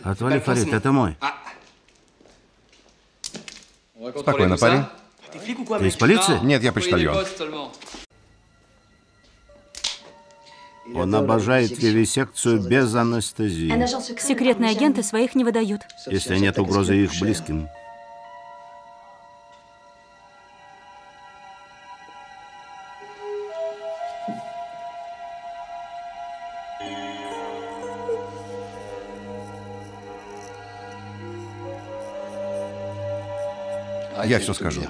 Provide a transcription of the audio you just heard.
Отвали, Фарид, это мой. Спокойно, парень. Ты из полиции? Нет, я почтальон. Он обожает вивисекцию без анестезии, Секретные агенты своих не выдают. если нет угрозы их близким. Я все скажу.